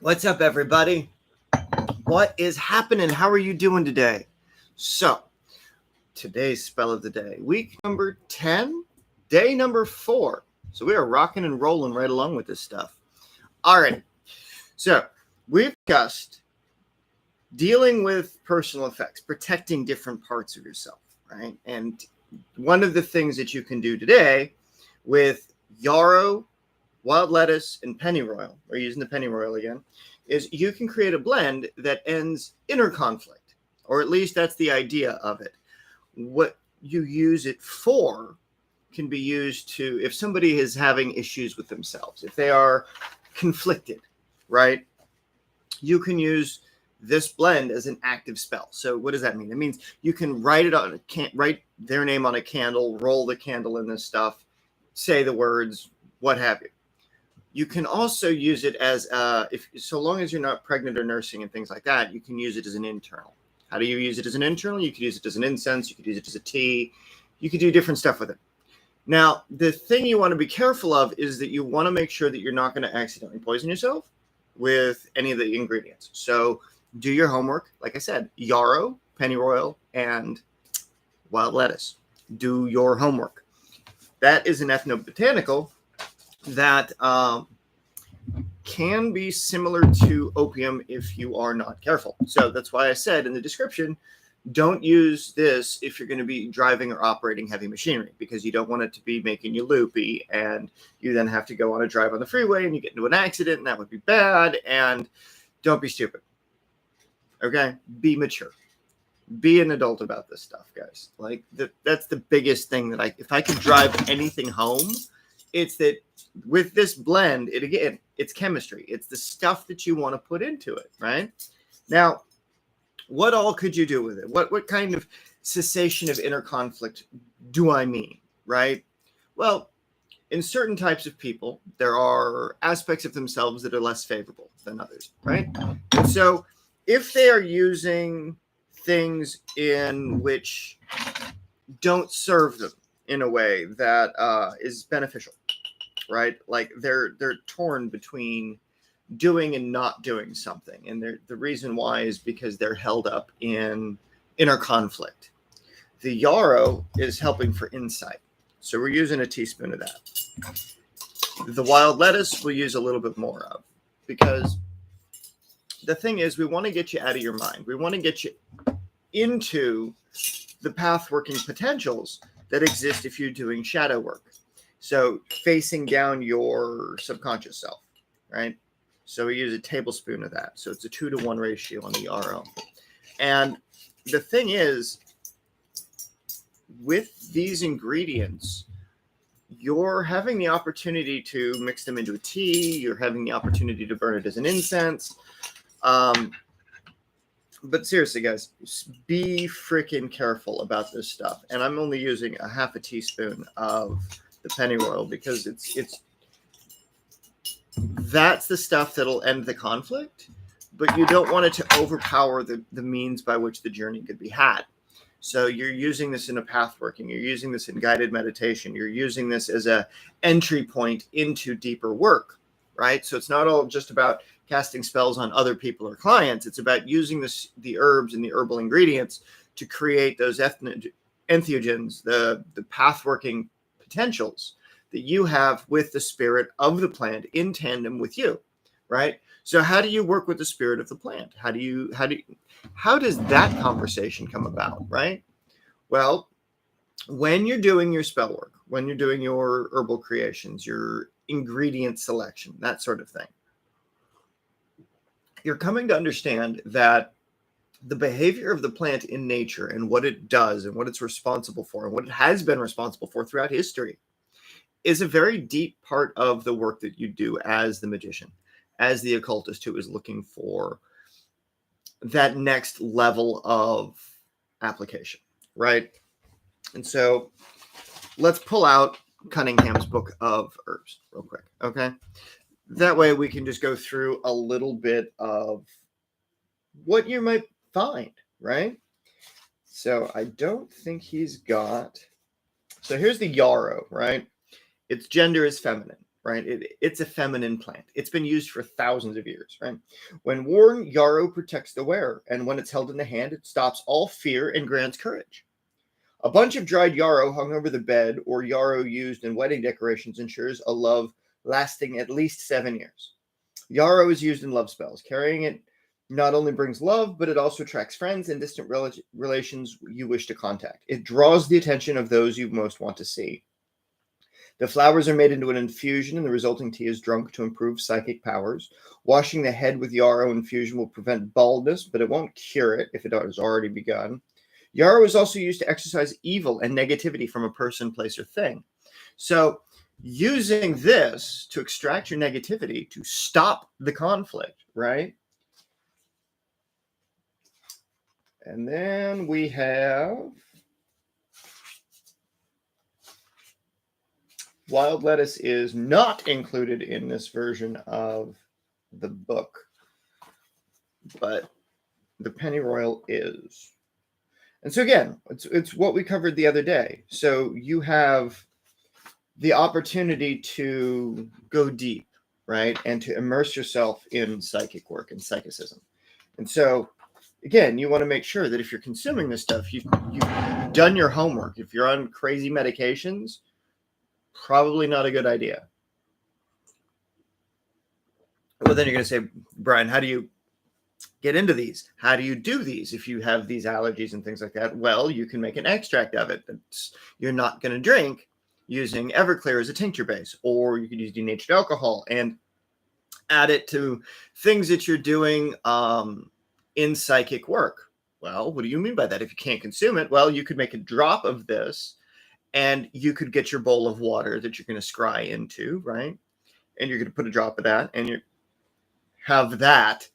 What's up, everybody? What is happening? How are you doing today? So, today's spell of the day, week number 10, day number 4. So, we are rocking and rolling right along with this stuff. All right. So, we've discussed dealing with personal effects, protecting different parts of yourself, right? And one of the things that you can do today with yarrow, wild lettuce, and pennyroyal, we're using the pennyroyal again, is you can create a blend that ends inner conflict, or at least that's the idea of it. What you use it for can be used to, if somebody is having issues with themselves, if they are conflicted, right? You can use this blend as an active spell. So what does that mean? It means you can write their name on a candle, roll the candle in this stuff, say the words, what have you. You can also use it as so long as you're not pregnant or nursing and things like that, you can use it as an internal. How do you use it as an internal? You could use it as an incense. You could use it as a tea. You could do different stuff with it. Now, the thing you want to be careful of is that you want to make sure that you're not going to accidentally poison yourself with any of the ingredients. So do your homework. Like I said, yarrow, pennyroyal, and wild lettuce. Do your homework. That is an ethnobotanical that can be similar to opium if you are not careful. So that's why I said in the description, don't use this if you're going to be driving or operating heavy machinery, because you don't want it to be making you loopy and you then have to go on a drive on the freeway and you get into an accident, and that would be bad. And don't be stupid. Okay? Be mature. Be an adult about this stuff, guys. Like that's the biggest thing that if I could drive anything home, it's that with this blend, it's chemistry. It's the stuff that you want to put into it, right? Now, what all could you do with it? What kind of cessation of inner conflict do I mean, right? Well, in certain types of people, there are aspects of themselves that are less favorable than others, right? And so if they are using things in which don't serve them in a way that is beneficial, right? Like they're torn between doing and not doing something, and the reason why is because they're held up in inner conflict. The yarrow is helping for insight, so we're using a teaspoon of that. The wild lettuce we'll use a little bit more of, because the thing is, we want to get you out of your mind. We want to get you into the path working potentials that exist if you're doing shadow work. So facing down your subconscious self, right? So we use a tablespoon of that. So it's a 2-to-1 ratio on the yarrow. And the thing is, with these ingredients, you're having the opportunity to mix them into a tea. You're having the opportunity to burn it as an incense. But seriously, guys, be freaking careful about this stuff. And I'm only using a half a teaspoon of the pennyroyal because it's that's the stuff that'll end the conflict, but you don't want it to overpower the means by which the journey could be had. So you're using this in a path working, you're using this in guided meditation, you're using this as a entry point into deeper work, right? So it's not all just about casting spells on other people or clients. It's about using the herbs and the herbal ingredients to create those entheogens, the path working potentials that you have with the spirit of the plant in tandem with you, right? So how do you work with the spirit of the plant? How does that conversation come about, right? Well, when you're doing your spell work, when you're doing your herbal creations, your ingredient selection, that sort of thing, you're coming to understand that the behavior of the plant in nature and what it does and what it's responsible for and what it has been responsible for throughout history is a very deep part of the work that you do as the magician, as the occultist who is looking for that next level of application, right? And so let's pull out Cunningham's Book of Herbs real quick, okay? That way we can just go through a little bit of what you might find, right? So I don't think so here's the yarrow, right? Its gender is feminine. right? It's a feminine plant. It's been used for thousands of years, right? When worn, yarrow protects the wearer, and when it's held in the hand, it stops all fear and grants courage. A bunch of dried yarrow hung over the bed, or yarrow used in wedding decorations, ensures a love lasting at least 7 years. Yarrow is used in love spells. Carrying it not only brings love, but it also attracts friends and distant relations you wish to contact. It draws the attention of those you most want to see. The flowers are made into an infusion, and the resulting tea is drunk to improve psychic powers. Washing the head with yarrow infusion will prevent baldness, but it won't cure it if it has already begun. Yarrow is also used to exorcise evil and negativity from a person, place, or thing. So, using this to extract your negativity to stop the conflict, right? And then we have wild lettuce is not included in this version of the book, but the pennyroyal is. And so again, it's what we covered the other day. So you have the opportunity to go deep, right? And to immerse yourself in psychic work and psychicism. And so again, you want to make sure that if you're consuming this stuff, you've done your homework. If you're on crazy medications, probably not a good idea. Well, then you're going to say, Brian, how do you get into these? How do you do these if you have these allergies and things like that? Well, you can make an extract of it that you're not going to drink using Everclear as a tincture base, or you could use denatured alcohol and add it to things that you're doing in psychic work. Well, what do you mean by that? If you can't consume it, well, you could make a drop of this, and you could get your bowl of water that you're going to scry into, right? And you're going to put a drop of that, and you have that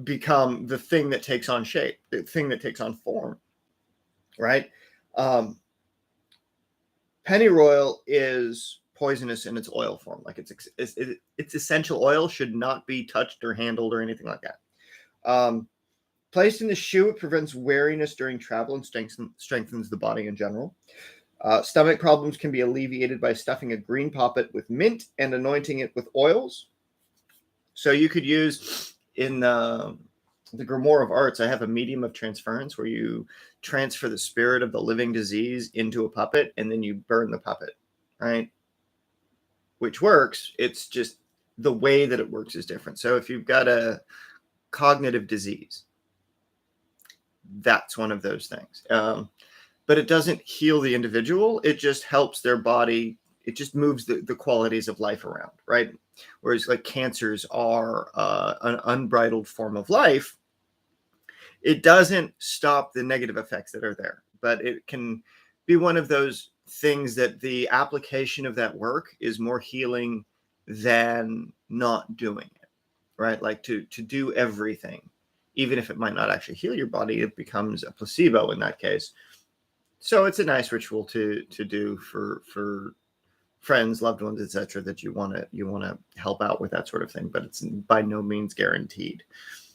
become the thing that takes on shape, the thing that takes on form, right? Pennyroyal is poisonous in its oil form. Like its essential oil should not be touched or handled or anything like that. Placed in the shoe, it prevents weariness during travel and strengthens the body in general. Stomach problems can be alleviated by stuffing a green poppet with mint and anointing it with oils. So you could use in the Grimoire of Arts, I have a medium of transference where you transfer the spirit of the living disease into a puppet and then you burn the puppet, right? Which works. It's just the way that it works is different. So if you've got a cognitive disease, that's one of those things. But it doesn't heal the individual. It just helps their body. It just moves the qualities of life around, right? Whereas like cancers are an unbridled form of life, it doesn't stop the negative effects that are there. But it can be one of those things that the application of that work is more healing than not doing it, right? Like to do everything, even if it might not actually heal your body, it becomes a placebo in that case. So it's a nice ritual to do for friends, loved ones, etc., that you want to help out with that sort of thing, but it's by no means guaranteed.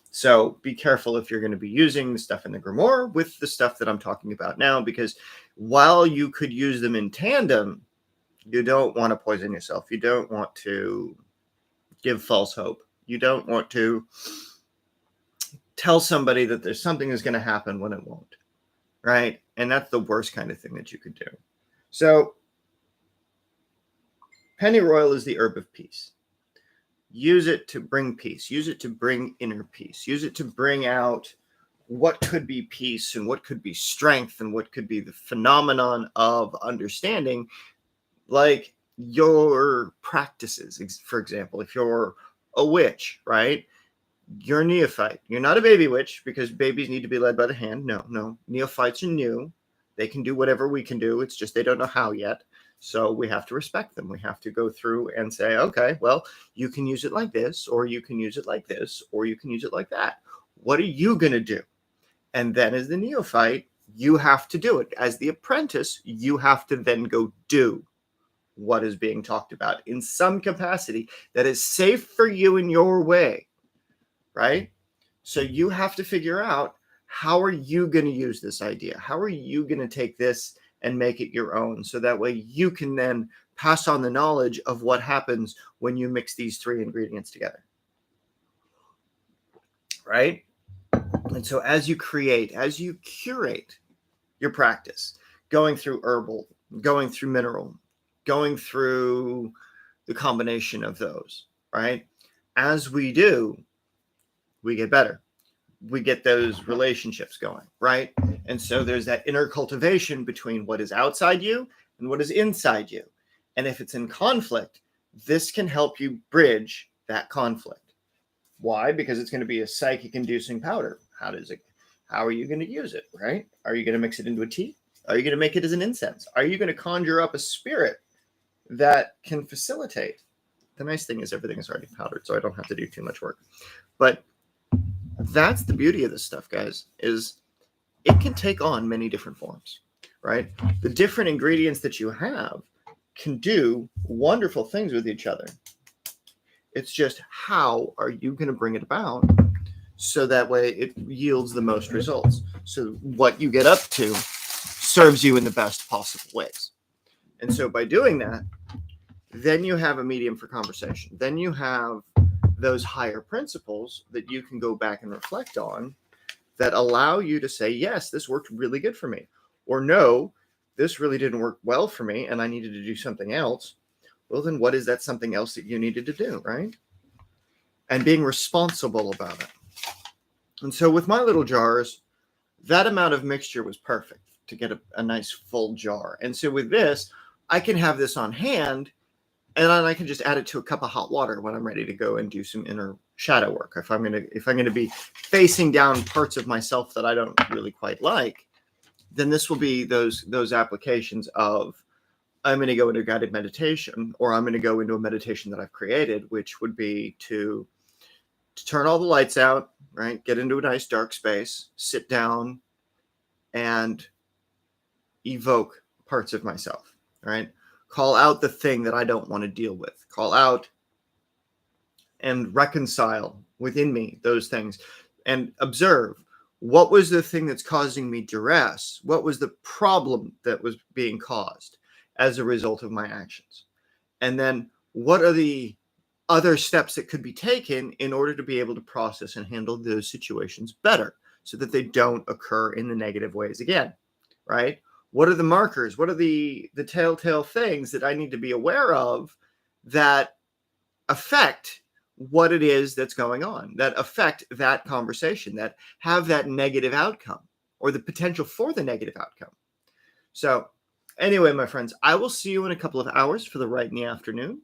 So be careful if you're going to be using the stuff in the Grimoire with the stuff that I'm talking about now, because while you could use them in tandem, you don't want to poison yourself. You don't want to give false hope. You don't want to tell somebody that there's something that's going to happen when it won't, right? And that's the worst kind of thing that you could do. So pennyroyal is the herb of peace. Use it to bring peace. Use it to bring inner peace. Use it to bring out what could be peace and what could be strength and what could be the phenomenon of understanding, like your practices. For example, if you're a witch, right? You're a neophyte. You're not a baby witch, because babies need to be led by the hand. No. Neophytes are new. They can do whatever we can do. It's just they don't know how yet. So we have to respect them. We have to go through and say, okay, well, you can use it like this, or you can use it like this, or you can use it like that. What are you going to do? And then as the neophyte, you have to do it. As the apprentice, you have to then go do what is being talked about in some capacity that is safe for you in your way, right? So you have to figure out, how are you going to use this idea? How are you going to take this and make it your own, so that way you can then pass on the knowledge of what happens when you mix these 3 ingredients together. Right? And so as you curate your practice, going through herbal, going through mineral, going through the combination of those, right? As we do, we get better. We get those relationships going, right? And so there's that inner cultivation between what is outside you and what is inside you. And if it's in conflict, this can help you bridge that conflict. Why? Because it's going to be a psychic inducing powder. How are you going to use it, right? Are you going to mix it into a tea? Are you going to make it as an incense? Are you going to conjure up a spirit that can facilitate? The nice thing is everything is already powdered, so I don't have to do too much work. But that's the beauty of this stuff, guys, is it can take on many different forms, right? The different ingredients that you have can do wonderful things with each other. It's just how are you going to bring it about so that way it yields the most results. So what you get up to serves you in the best possible ways. And so by doing that, then you have a medium for conversation. Then you have those higher principles that you can go back and reflect on that allow you to say, yes, this worked really good for me. Or no, this really didn't work well for me and I needed to do something else. Well, then what is that something else that you needed to do, right? And being responsible about it. And so with my little jars, that amount of mixture was perfect to get a nice full jar. And so with this, I can have this on hand and then I can just add it to a cup of hot water when I'm ready to go and do some inner shadow work. If I'm going to be facing down parts of myself that I don't really quite like, then this will be those applications of I'm going to go into guided meditation, or I'm going to go into a meditation that I've created, which would be to turn all the lights out, right? Get into a nice dark space, sit down and evoke parts of myself, right? Call out the thing that I don't want to deal with. Call out and reconcile within me those things and observe what was the thing that's causing me duress? What was the problem that was being caused as a result of my actions? And then what are the other steps that could be taken in order to be able to process and handle those situations better so that they don't occur in the negative ways again, right? What are the markers? What are the telltale things that I need to be aware of that affect what it is that's going on, that affect that conversation, that have that negative outcome or the potential for the negative outcome? So anyway, my friends, I will see you in a couple of hours for the Right in the Afternoon.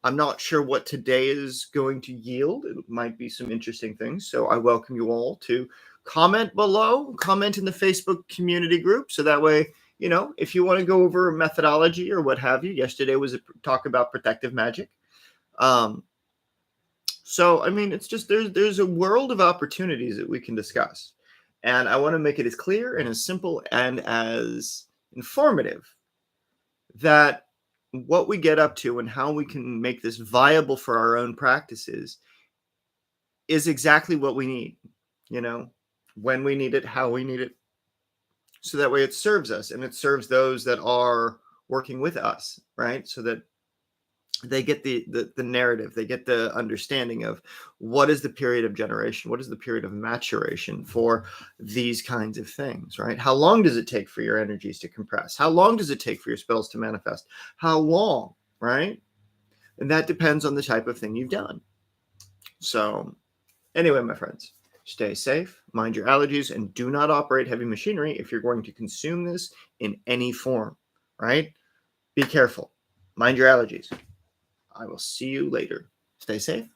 I'm not sure what today is going to yield. It might be some interesting things. So I welcome you all to comment below, comment in the Facebook community group. So that way, you know, if you want to go over methodology or what have you, yesterday was a talk about protective magic. So, I mean, it's just there's a world of opportunities that we can discuss. And I want to make it as clear and as simple and as informative that what we get up to and how we can make this viable for our own practices is exactly what we need, you know, when we need it, how we need it. So that way it serves us and it serves those that are working with us, right? So that they get the narrative, they get the understanding of what is the period of generation, what is the period of maturation for these kinds of things, right? How long does it take for your energies to compress? How long does it take for your spells to manifest? How long, right? And that depends on the type of thing you've done. So anyway, my friends, stay safe, mind your allergies, and do not operate heavy machinery if you're going to consume this in any form, right? Be careful. Mind your allergies. I will see you later. Stay safe.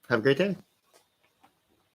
Have a great day.